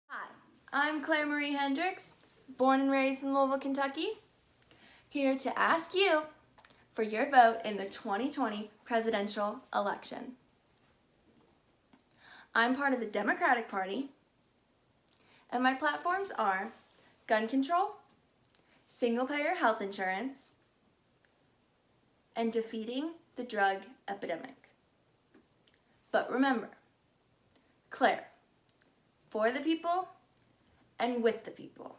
Hi, I'm Claire Marie Hendricks, born and raised in Louisville, Kentucky, here to ask you for your vote in the 2020 presidential election. I'm part of the Democratic Party, and my platforms are gun control, single-payer health insurance, and defeating the drug epidemic. But remember, Claire, for the people and with the people.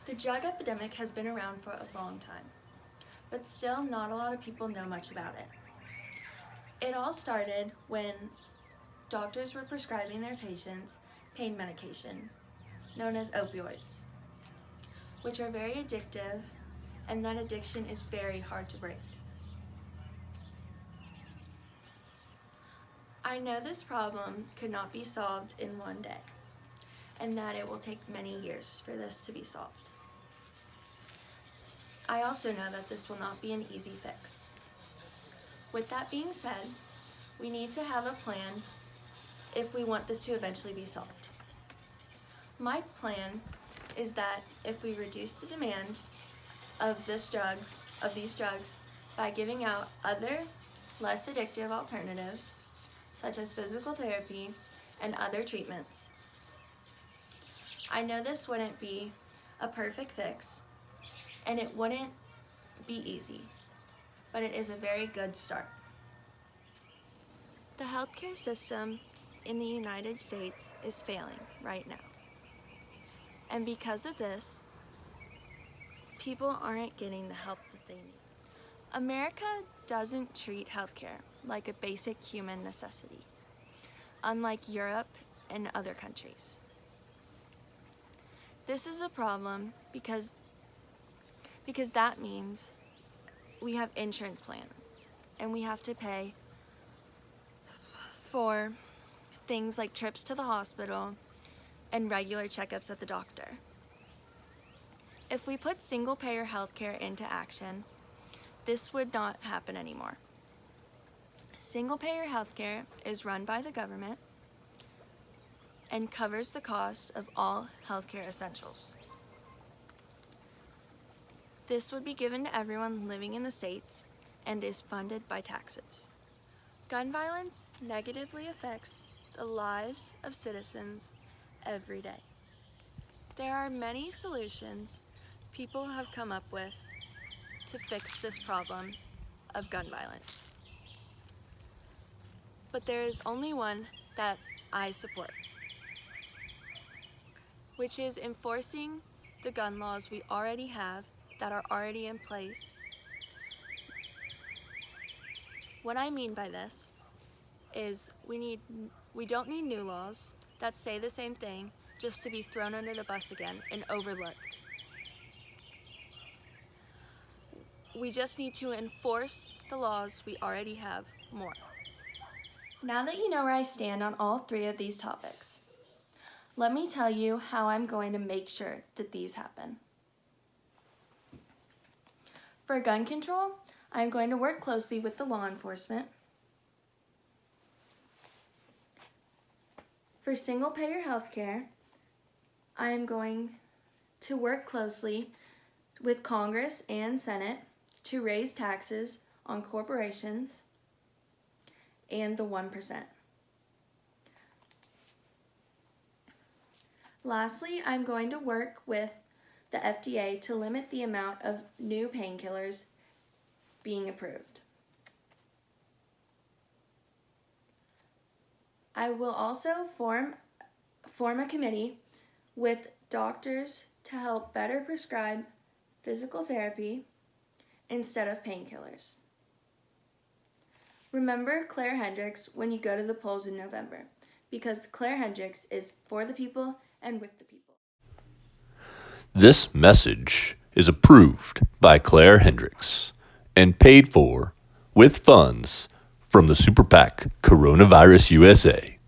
The drug epidemic has been around for a long time, but still not a lot of people know much about it. It all started when doctors were prescribing their patients pain medication, known as opioids, which are very addictive, and that addiction is very hard to break. I know this problem could not be solved in one day, and that it will take many years for this to be solved. I also know that this will not be an easy fix. With that being said, we need to have a plan if we want this to eventually be solved. My plan is that if we reduce the demand of these drugs by giving out other less addictive alternatives, such as physical therapy and other treatments. I know this wouldn't be a perfect fix, and it wouldn't be easy, but it is a very good start. The healthcare system in the United States is failing right now. And because of this, people aren't getting the help that they need. America doesn't treat healthcare like a basic human necessity, unlike Europe and other countries. This is a problem because that means we have insurance plans and we have to pay for things like trips to the hospital and regular checkups at the doctor. If we put single-payer healthcare into action, this would not happen anymore. Single-payer healthcare is run by the government and covers the cost of all healthcare essentials. This would be given to everyone living in the States and is funded by taxes. Gun violence negatively affects the lives of citizens every day. There are many solutions people have come up with to fix this problem of gun violence. But there is only one that I support, which is enforcing the gun laws we already have that are already in place. What I mean by this is we don't need new laws that say the same thing just to be thrown under the bus again and overlooked. We just need to enforce the laws we already have more. Now that you know where I stand on all three of these topics, let me tell you how I'm going to make sure that these happen. For gun control, I'm going to work closely with the law enforcement. For single-payer healthcare, I am going to work closely with Congress and Senate to raise taxes on corporations and the 1%. Lastly, I'm going to work with the FDA to limit the amount of new painkillers being approved. I will also form a committee with doctors to help better prescribe physical therapy instead of painkillers. Remember Claire Hendricks when you go to the polls in November, because Claire Hendricks is for the people and with the people. This message is approved by Claire Hendricks and paid for with funds from the Super PAC Coronavirus USA.